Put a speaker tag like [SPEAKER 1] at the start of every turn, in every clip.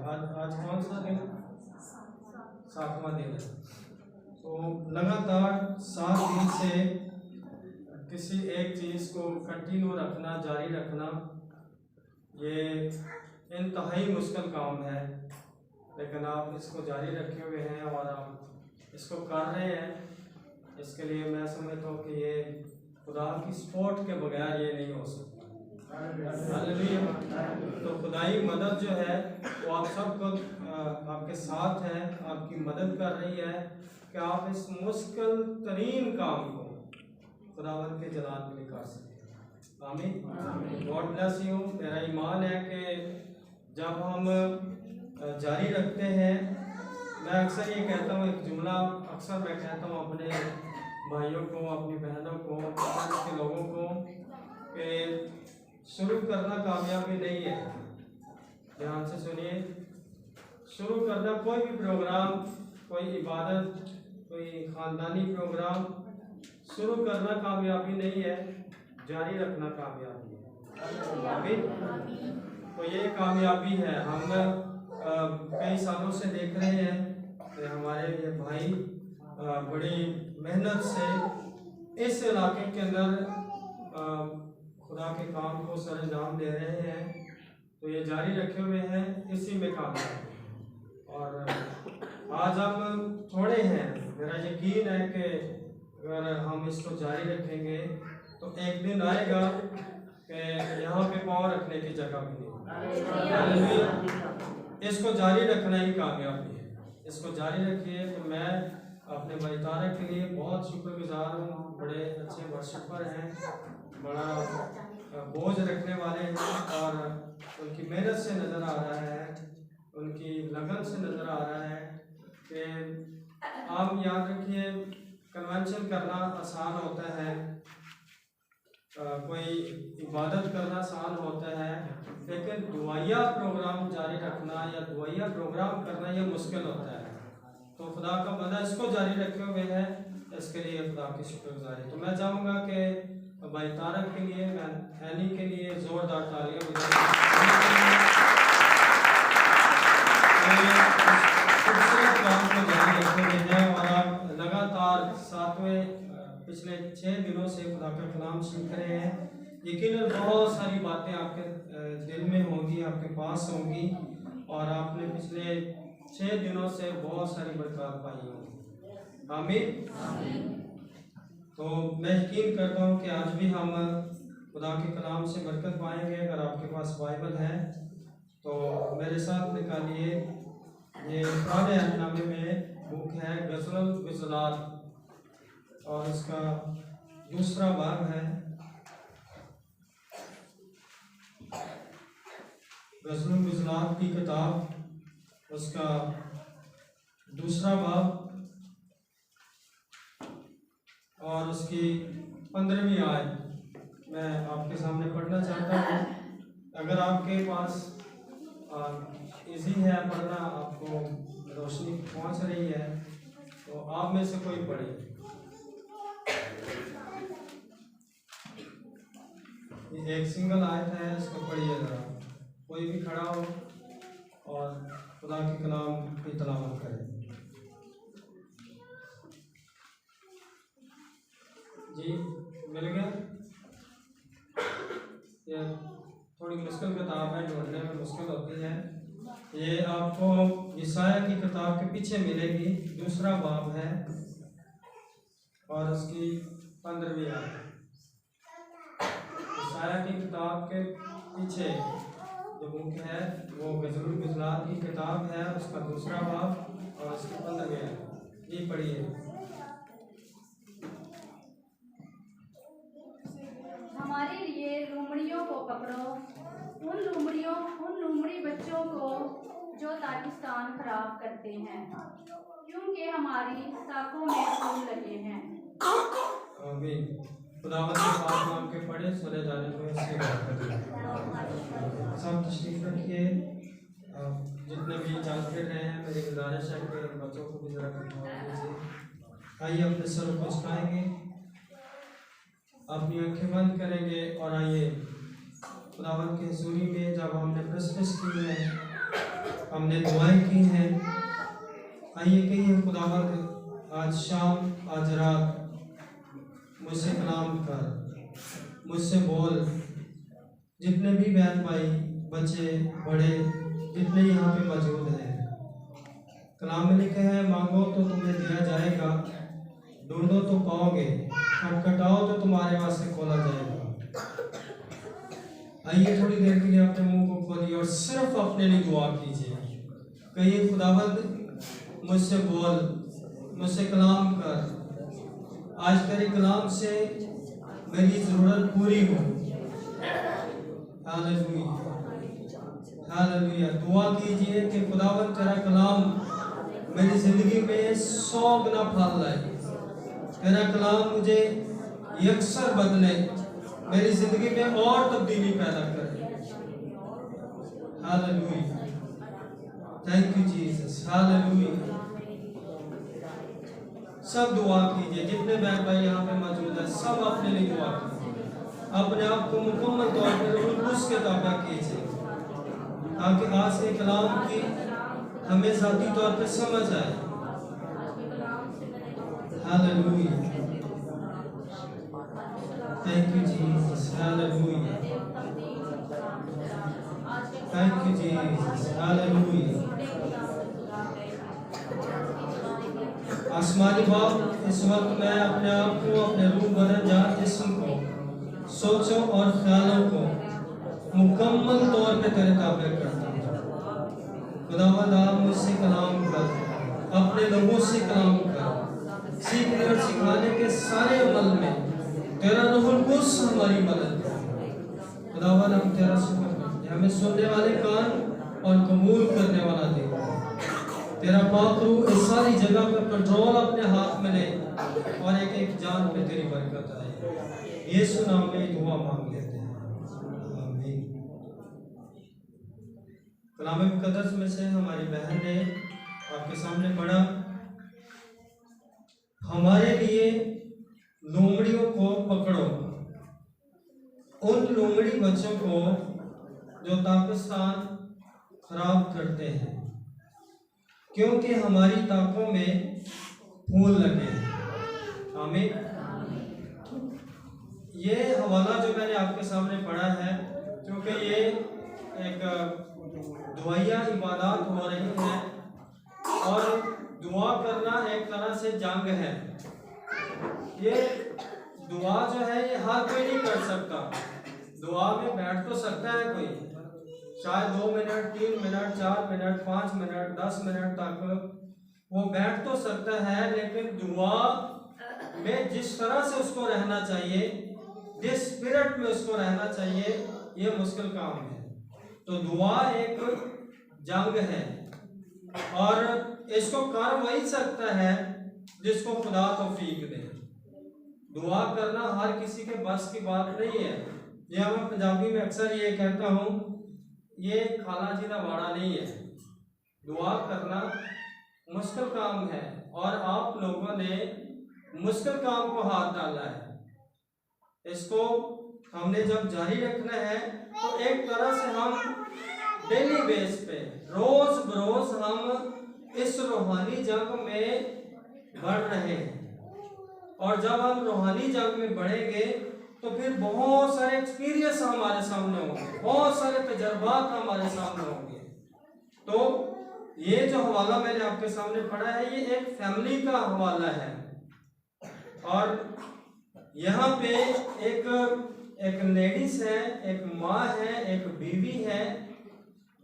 [SPEAKER 1] आज कौन सा दिन? 7वां दिन है। तो लगातार 7 दिन से किसी एक चीज़ को कंटिन्यू रखना, जारी रखना, ये इंतहाई मुश्किल काम है, लेकिन आप इसको जारी रखे हुए हैं और आप इसको कर रहे हैं। इसके लिए मैं समझता हूँ कि ये खुदा की सपोर्ट के बगैर ये नहीं हो सकता। तो खुदाई मदद जो है वो आप सबको आपके साथ है, आपकी मदद कर रही है कि आप इस मुश्किल तरीन काम को खुदावंद के जलाल के लिए कर सकें। आमीन। God bless you. मेरा ईमान है कि जब हम जारी रखते हैं, मैं अक्सर ये कहता हूँ, एक जुमला अक्सर मैं कहता हूँ अपने भाइयों को, अपनी बहनों को, के लोगों को, कि शुरू करना कामयाबी नहीं है। ध्यान से सुनिए, शुरू करना कोई भी प्रोग्राम, कोई इबादत, कोई ख़ानदानी प्रोग्राम शुरू करना कामयाबी नहीं है, जारी रखना कामयाबी है। आमीन। तो ये कामयाबी है। हम कई सालों से देख रहे हैं कि हमारे ये भाई बड़ी मेहनत से इस इलाके के अंदर खुदा के काम को सरअंजाम दे रहे हैं। तो ये जारी रखे हुए हैं, इसी में कामयाब। और आज हम थोड़े हैं, मेरा यकीन है कि अगर हम इसको जारी रखेंगे तो एक दिन आएगा कि यहाँ पे पाँव रखने की जगह भी नहीं। इसको जारी रखना ही कामयाबी है। इसको जारी रखिए। तो मैं अपने भाई तारक के लिए बहुत शुक्रगुजार हूँ। बड़े अच्छे वर्शिपर हैं, बड़ा बोझ रखने वाले हैं, और उनकी मेहनत से नज़र आ रहा है, उनकी लगन से नज़र आ रहा है कि आप याद रखिए, कन्वेंशन करना आसान होता है, कोई इबादत करना आसान होता है, लेकिन दुआया प्रोग्राम जारी रखना या दुआया प्रोग्राम करना ये मुश्किल होता है। तो खुदा का बंदा इसको जारी रखे हुए है, इसके लिए खुदा की शुक्रगुजारी। तो मैं चाहूँगा कि भाई तारक के लिए, मैं एनी के लिए ज़ोरदार तालियां बजाऊं। खूबसूरत काम को जारी रखे हुए हैं और आप लगातार पिछले 6 दिनों से खुदा का कलाम सीख रहे हैं। यकीनन बहुत सारी बातें आपके दिल में होंगी, आपके पास होंगी, और आपने पिछले 6 दिनों से बहुत सारी बरकत पाई होंगी। आमीन। तो मैं यकीन करता हूँ कि आज भी हम खुदा के कलाम से बरकत पाएंगे। अगर आपके पास बाइबल है तो मेरे साथ निकालिए। ये पुराने अहदनामे में बुक है गज़लुल गुज़लात, और इसका दूसरा बाब है। गज़लुल गुज़लात की किताब, उसका दूसरा बाब और उसकी 15वीं आयत मैं आपके सामने पढ़ना चाहता हूँ। अगर आपके पास इजी है पढ़ना, आपको रोशनी पहुँच रही है, तो आप में से कोई पढ़े। ये एक सिंगल आयत है, इसको पढ़िए ज़रा। कोई भी खड़ा हो और खुदा के कलाम की तिलावत करे। जी, मिल गया? ये थोड़ी मुश्किल किताब है, ढूंढने में मुश्किल होती है। ये आपको यशायाह की किताब के पीछे मिलेगी, दूसरा बाब है और उसकी 15वीं आयत। यशायाह की किताब के पीछे जो बुक है वो गज़लुल गुज़लात की किताब है, उसका दूसरा बाब और उसकी 15वीं आयत। ये पढ़िए।
[SPEAKER 2] हमारे लिए लोमड़ियों को पकड़ो, उन लोमड़ी बच्चों को जो ताकिस्तान खराब करते हैं, क्योंकि हमारी साखों में फूल लगे हैं।
[SPEAKER 1] आमीन। खुदावंद के पाक नाम के पढ़े सुने जाने को इससे सब तशरीफ रखिए। जितने भी जानते रहे हैं, मेरी गुजारिश है कि बच्चों को भी जरा कीजिए। आइए अपने सर को झुकाएंगे, अपनी आंखें बंद करेंगे और आइए खुदावंद की हुजूरी में, जब हमने क्रिसमस की है, हमने दुआएं की हैं। आइए कहिए, खुदावंद आज शाम आज रात मुझसे कलाम कर, मुझसे बोल। जितने भी बहन भाई, बच्चे बड़े, जितने यहाँ पे मौजूद हैं, कलाम में लिखे हैं, मांगो तो तुम्हें दिया जाएगा, ढूंढो तो पाओगे, खटखटाओ तो तुम्हारे वास्ते खोला जाएगा। आइए थोड़ी देर के लिए अपने मुंह को खोलिए और सिर्फ अपने लिए दुआ कीजिए। कहिए, खुदावंद मुझसे बोल, मुझसे कलाम कर। आज तेरे कलाम से मेरी ज़रूरत पूरी हो। Hallelujah, hallelujah. दुआ कीजिए कि खुदावंद तेरा कलाम मेरी ज़िंदगी में 100 गुना फल लाए। तेरा कलाम मुझे यकसर बदले, मेरी ज़िंदगी में और तब्दीली पैदा करे। Hallelujah, thank you Jesus, hallelujah. सब दुआ कीजिए, जितने बहन भाई यहाँ पे मौजूद है, सब अपने लिए दुआ कीजिए। अपने आप को मुकम्मल तौर पर रूह कुद्स के ताबा कीजिए, ताकि आज के कलाम की हमें ज़ाती तौर पर समझ आए। Hallelujah, thank you Jesus, hallelujah, thank you Jesus, hallelujah. आसमानी बाप, इस वक्त मैं अपने आप को, अपने रूह बदन जान जिस्म को, सोचों और ख्यालों को मुकम्मल तौर पे तेरे ताबे करता हूँ। खुदावंद आप मुझसे कलाम कर, अपने लोगों से कलाम कर। सीखने और सिखाने के सारे अमल में तेरा रूहुल कुद्स हमारी मदद कर। खुदावंद हम तेरा शुक्र करते हैं, हमें सुनने वाले कान और कबूल करने वाला दे। तेरा पाक रूह इस सारी जगह पर कंट्रोल अपने हाथ में ले और एक एक जान पे तेरी बरकत आए। यीशु नाम में दुआ मांग लेते हैं, आमीन। कलाम मुकद्दस में से हमारी बहन ने आपके सामने पढ़ा, हमारे लिए लोमड़ियों को पकड़ो, उन लोमड़ी बच्चों को जो ताकिस्तान खराब करते हैं, क्योंकि हमारी ताकों में फूल लगे हैं। आमीन। ये हवाला जो मैंने आपके सामने पढ़ा है, क्योंकि ये एक दुआया इबादत हो रही है और दुआ करना एक तरह से जंग है। ये दुआ जो है ये हर कोई नहीं कर सकता। दुआ में बैठ तो सकता है कोई, शायद 2 minute, 3 minute, 4 minute, 5 minute, 10 minute तक वो बैठ तो सकता है, लेकिन दुआ में जिस तरह से उसको रहना चाहिए, जिस स्पिरिट में उसको रहना चाहिए, ये मुश्किल काम है। तो दुआ एक जंग है और इसको कर वही सकता है जिसको खुदा तौफीक दे। दुआ करना हर किसी के बस की बात नहीं है। ये मैं पंजाबी में अक्सर ये कहता हूँ, ये खाला जी का वाड़ा नहीं है। दुआ करना मुश्किल काम है और आप लोगों ने मुश्किल काम को हाथ डाला है। इसको हमने जब जारी रखना है तो एक तरह से हम डेली बेस पे, रोज बरोज हम इस रूहानी जंग में बढ़ रहे हैं। और जब हम रूहानी जंग में बढ़ेंगे तो फिर बहुत सारे एक्सपीरियंस हमारे सामने होंगे, बहुत सारे तजर्बात हमारे सामने होंगे। तो ये जो हवाला मैंने आपके सामने पढ़ा है, ये एक फैमिली का हवाला है और यहाँ पे एक लेडीज है, एक माँ है, एक बीवी है,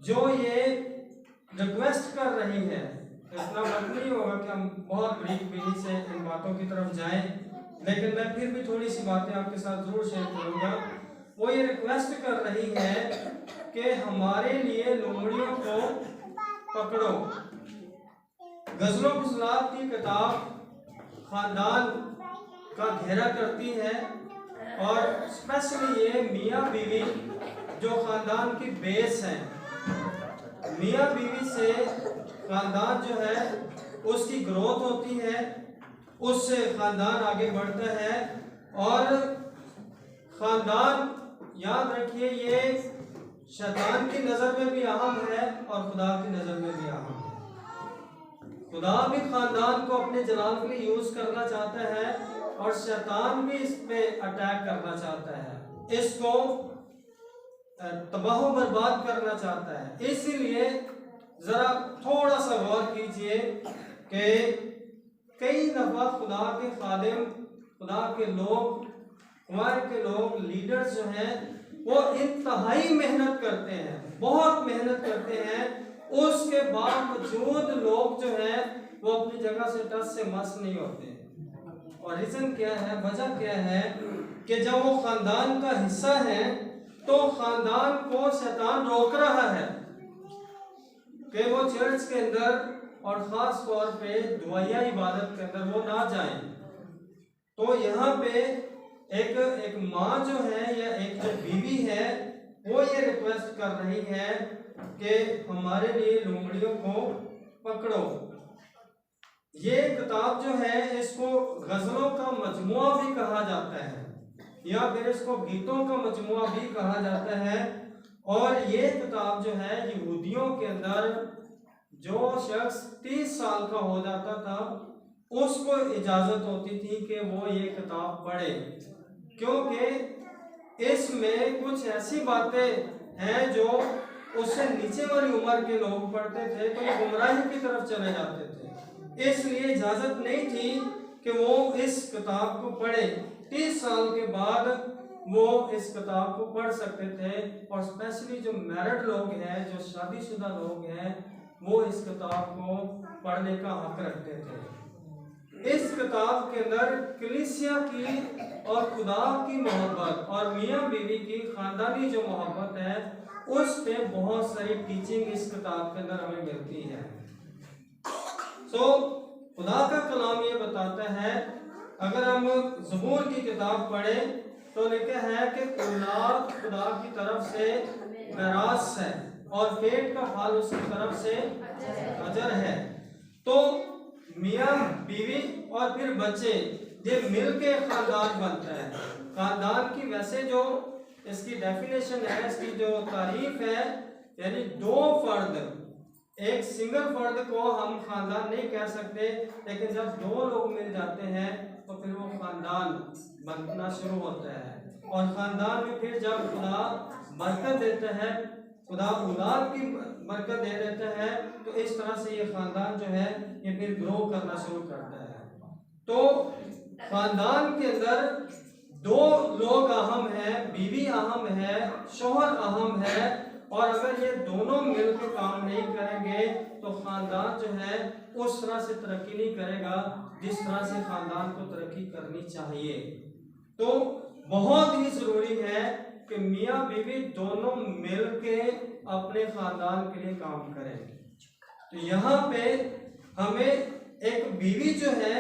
[SPEAKER 1] जो ये रिक्वेस्ट कर रही है। इतना वक्त नहीं होगा कि हम बहुत बरीकी से इन बातों की तरफ जाएं, लेकिन मैं फिर भी थोड़ी सी बातें आपके साथ जरूर शेयर करूंगा। वो ये रिक्वेस्ट कर रही है कि हमारे लिए लोमड़ियों को पकड़ो। गजलों गुज़लात की किताब खानदान का घेरा करती है और स्पेशली ये मियाँ बीवी जो खानदान की बेस है। मियाँ बीवी से खानदान जो है उसकी ग्रोथ होती है, उससे खानदान आगे बढ़ता है और खानदान, याद रखिए, ये शैतान की नज़र में भी अहम है और खुदा की नज़र में खुदा भी खानदान को अपने जलाल के लिए यूज करना चाहता है और शैतान भी इस पे अटैक करना चाहता है, इसको तबाह बर्बाद करना चाहता है। इसीलिए जरा थोड़ा सा गौर कीजिए कि कई दफा खुदा के खादिम, खुदा के लोग, कुमार के लोग, लीडर्स जो हैं वो इंतहाई मेहनत करते हैं, बहुत मेहनत करते हैं, उसके बावजूद लोग जो हैं वो अपनी जगह से टस से मस नहीं होते। और रीजन क्या है, वजह क्या है कि जब वो खानदान का हिस्सा है तो खानदान को शैतान रोक रहा है कि वो चर्च के अंदर और खास तौर पे दुआया इबादत के अंदर वो ना जाएं। तो यहाँ पे एक माँ जो है या एक जो बीवी है वो ये रिक्वेस्ट कर रही है कि हमारे लिए लोमड़ियों को पकड़ो। ये किताब जो है इसको गजलों का मजमुआ भी कहा जाता है या फिर इसको गीतों का मजमुआ भी कहा जाता है। और ये किताब जो है यहूदियों के अंदर जो शख्स 30 साल का हो जाता था उसको इजाजत होती थी कि वो ये किताब पढ़े, क्योंकि इसमें कुछ ऐसी बातें हैं जो उससे नीचे वाली उम्र के लोग पढ़ते थे तो वो गुमराही की तरफ चले जाते थे। इसलिए इजाजत नहीं थी कि वो इस किताब को पढ़े। 30 साल के बाद वो इस किताब को पढ़ सकते थे और स्पेशली जो मैरिड लोग हैं, जो शादीशुदा लोग हैं, वो इस किताब को पढ़ने का हक रखते थे। इस किताब के अंदर कलीसिया की और खुदा की मोहब्बत और मियाँ बीवी की खानदानी जो मोहब्बत है उस पे बहुत सारी टीचिंग इस किताब के अंदर हमें मिलती है। सो खुदा का कलाम ये बताता है, अगर हम ज़बूर की किताब पढ़ें तो लिखा है कि औलाद खुदा की तरफ से मिरास है और पेट का फल उसकी तरफ से अजर है। तो मियाँ बीवी और फिर बच्चे ये मिलके खानदान बनता है। खानदान की वैसे जो इसकी डेफिनेशन है, इसकी जो तारीफ है, यानी दो फर्द, एक सिंगल फर्द को हम खानदान नहीं कह सकते, लेकिन जब दो लोग मिल जाते हैं तो फिर वो खानदान बनना शुरू होता है। और खानदान में फिर जब खुदा बरकत देता है, खुदा औलाद की बरकत दे देता है, तो इस तरह से ये खानदान जो है ये फिर ग्रो करना शुरू करता है। तो खानदान के अंदर दो लोग अहम हैं, बीवी अहम है, शौहर अहम है, और अगर ये दोनों मिलकर काम नहीं करेंगे तो खानदान जो है उस तरह से तरक्की नहीं करेगा जिस तरह से खानदान को तरक्की करनी चाहिए। तो बहुत ही जरूरी है कि मियाँ बीवी दोनों मिलके अपने खानदान के लिए काम करें। तो यहाँ पे हमें एक बीवी जो है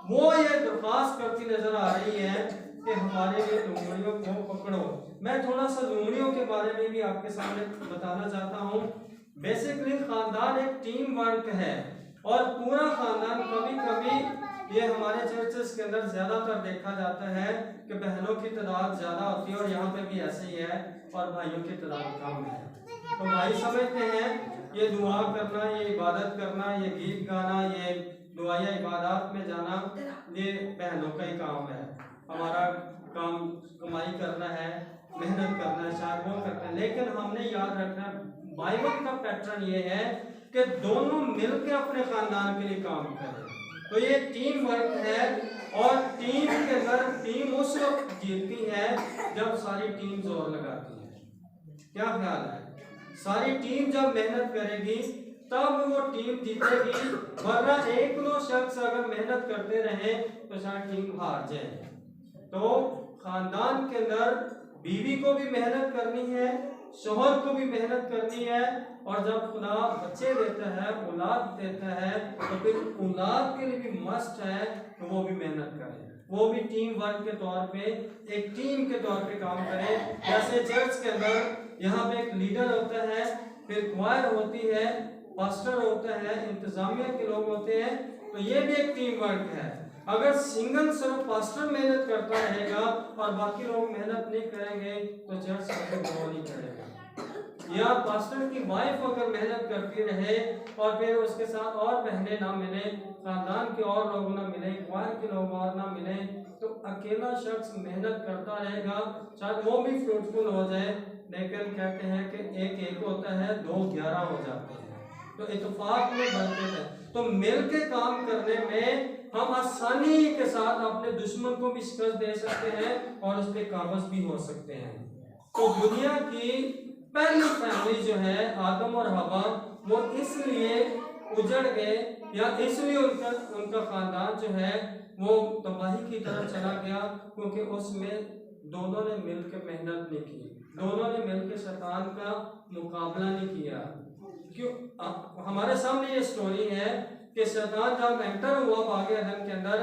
[SPEAKER 1] वो ये दरख्वास्त करती नजर आ रही है कि हमारे लिए लोमड़ियों को पकड़ो। मैं थोड़ा सा लोमड़ियों के बारे में भी आपके सामने बताना चाहता हूँ। बेसिकली खानदान एक टीम वर्क है और पूरा खानदान, कभी कभी ये हमारे चर्चेस के अंदर ज्यादातर देखा जाता है कि बहनों की तादाद ज्यादा होती है और यहाँ पे भी ऐसे ही है, और भाइयों की तादाद कम है। तो भाई समझते हैं ये दुआ करना, ये इबादत करना, ये गीत गाना, ये दुआया इबादत में जाना, ये बहनों का ही काम है। हमारा काम कमाई करना है, मेहनत करना है, शायद वो करते हैं, लेकिन हमने याद रखना बाइबल का पैटर्न ये है कि दोनों मिलकर अपने खानदान के लिए काम करें। तो ये टीम वर्क है और टीम के अंदर टीम उस वक्त जीतती है जब सारी टीम जोर लगाती है। क्या ख्याल है? सारी टीम जब मेहनत करेगी तब वो टीम जीतेगी, वरना एक दो शख्स अगर मेहनत करते रहे तो शायद टीम हार जाए। तो खानदान के अंदर बीवी को भी मेहनत करनी है, शोहर को भी मेहनत करनी है, और जब खुदा बच्चे देता है, औलाद देता है, तो फिर औलाद के लिए भी मस्ट है कि वो भी मेहनत करे, वो भी टीम वर्क के तौर पे, एक टीम के तौर पे काम करे। जैसे चर्च के अंदर यहाँ पे एक लीडर होता है, फिर क्वायर होती है, पास्टर होता है, इंतजामिया के लोग होते हैं, तो ये भी एक टीम वर्क है। अगर सिंगल सिर्फ पास्टर मेहनत करता रहेगा और बाकी लोग मेहनत नहीं करेंगे तो चर्च कभी ग्रो नहीं करेगा। या पास्टर की वाइफ अगर मेहनत करती रहे और फिर उसके साथ और बहनें ना मिले, खानदान के और लोग ना मिले, क्वायर के लोग और ना मिले, तो अकेला शख्स मेहनत करता रहेगा, शायद वो भी फ्रूटफुल हो जाए, लेकिन कहते हैं कि एक होता है, 2 11 हो जाते हैं। तो इत्तेफाक में बनते हैं। तो मिल के काम करने में हम आसानी के साथ अपने दुश्मन को भी शिकस्त दे सकते हैं और उस पर काबज भी हो सकते हैं। तो दुनिया की पहली फैमिली जो है आदम और हवा, वो इसलिए उजड़ गए या इसलिए उनका खानदान जो है वो तबाही की तरफ चला गया, क्योंकि उसमें दोनों ने मिलकर मेहनत नहीं की, दोनों ने मिलकर शैतान का मुकाबला नहीं किया। क्यों? हमारे सामने ये स्टोरी है कि शैतान जब एंटर हुआ बागे अदन के अंदर,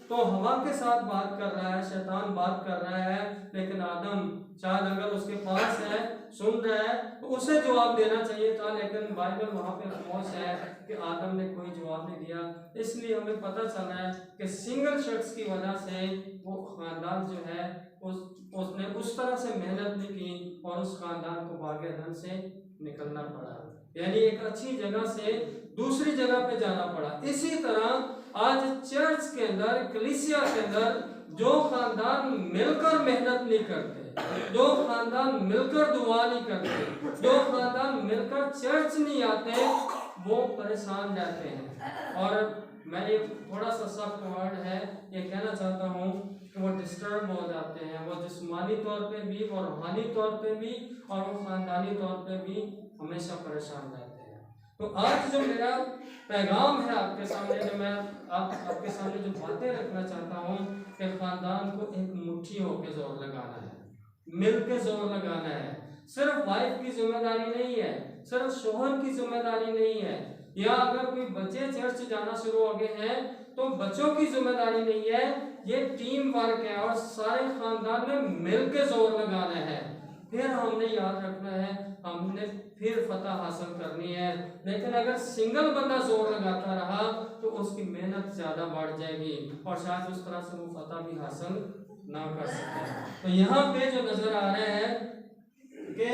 [SPEAKER 1] तो हवा के साथ बात कर रहा है, शैतान बात कर रहा है, लेकिन आदम शायद अगर उसके पास है, सुन रहा है, तो उसे जवाब देना चाहिए था, लेकिन बाइबल वहां पे खामोश है कि आदम ने कोई जवाब नहीं दिया। इसलिए हमें पता चला है कि सिंगल शख्स की वजह से वो खानदान जो है उसने उस तरह से मेहनत नहीं की और उस खानदान को बागे अदन से निकलना पड़ा, यानी एक अच्छी जगह से दूसरी जगह पे जाना पड़ा। इसी तरह आज चर्च के अंदर, कलीसिया के अंदर जो खानदान मिलकर मेहनत नहीं करते, जो खानदान मिलकर दुआ नहीं करते, जो खानदान मिलकर चर्च नहीं आते, वो परेशान रहते हैं। और मैं ये थोड़ा सा सख्त वर्ड है, ये कहना चाहता हूँ कि वो डिस्टर्ब हो जाते हैं, वो जिस्मानी तौर पे भी, वो रूहानी तौर पे भी, और वो खानदानी तौर पे भी हमेशा परेशान रहते हैं। तो आज जो मेरा पैगाम है आपके सामने, जो मैं आपके सामने जो बातें रखना चाहता हूँ कि खानदान को एक मुट्ठी होकर जोर लगाना है, मिल के जोर लगाना है। सिर्फ वाइफ की जिम्मेदारी नहीं है, सिर्फ शोहर की जिम्मेदारी नहीं है, या अगर कोई बच्चे चर्च जाना शुरू हो गए हैं तो बच्चों की जिम्मेदारी नहीं है, ये टीम वर्क है और सारे खानदान में मिल के जोर लगाना है। फिर हमने याद रखना है, हमने फिर फतह हासिल करनी है। लेकिन अगर सिंगल बंदा जोर लगाता रहा तो उसकी मेहनत ज्यादा बढ़ जाएगी और शायद उस तरह से वो फतह भी हासिल ना कर सके। तो यहाँ पे जो नजर आ रहे हैं कि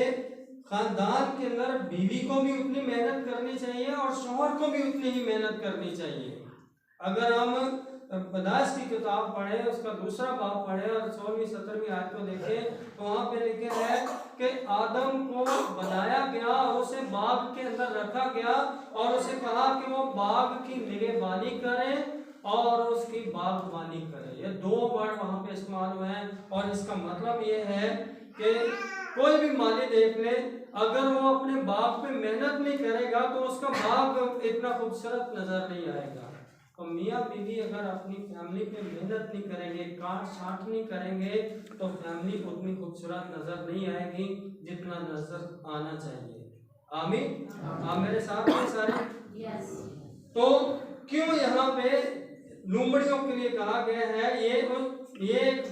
[SPEAKER 1] खानदान के अंदर बीवी को भी उतनी मेहनत करनी चाहिए और शौहर को भी उतनी ही मेहनत करनी चाहिए। अगर हम पैदाइश की किताब पढ़े, उसका दूसरा बाब पढ़े और 16वीं 17वीं आयत को देखें, तो वहाँ पे लिखे है कि आदम को बनाया गया और उसे बाग के अंदर रखा गया और उसे कहा कि वो बाग की निगहबानी करे और उसकी बागबानी करे। ये 2 वर्ड वहाँ पे इस्तेमाल हुए हैं और इसका मतलब ये है कि कोई भी माली देख ले, अगर वो अपने बाग पे मेहनत नहीं करेगा तो उसका बाग इतना खूबसूरत नजर नहीं आएगा। तो मियाँ बीवी अगर अपनी फैमिली पे मेहनत नहीं करेंगे, काट छाट नहीं करेंगे, तो फैमिली उतनी खूबसूरत नजर नहीं आएगी जितना नजर आना चाहिए। आमीन। आप मेरे साथ हैं सारे? यस। तो क्यों यहाँ पे लूमड़ियों के लिए कहा गया है? ये एक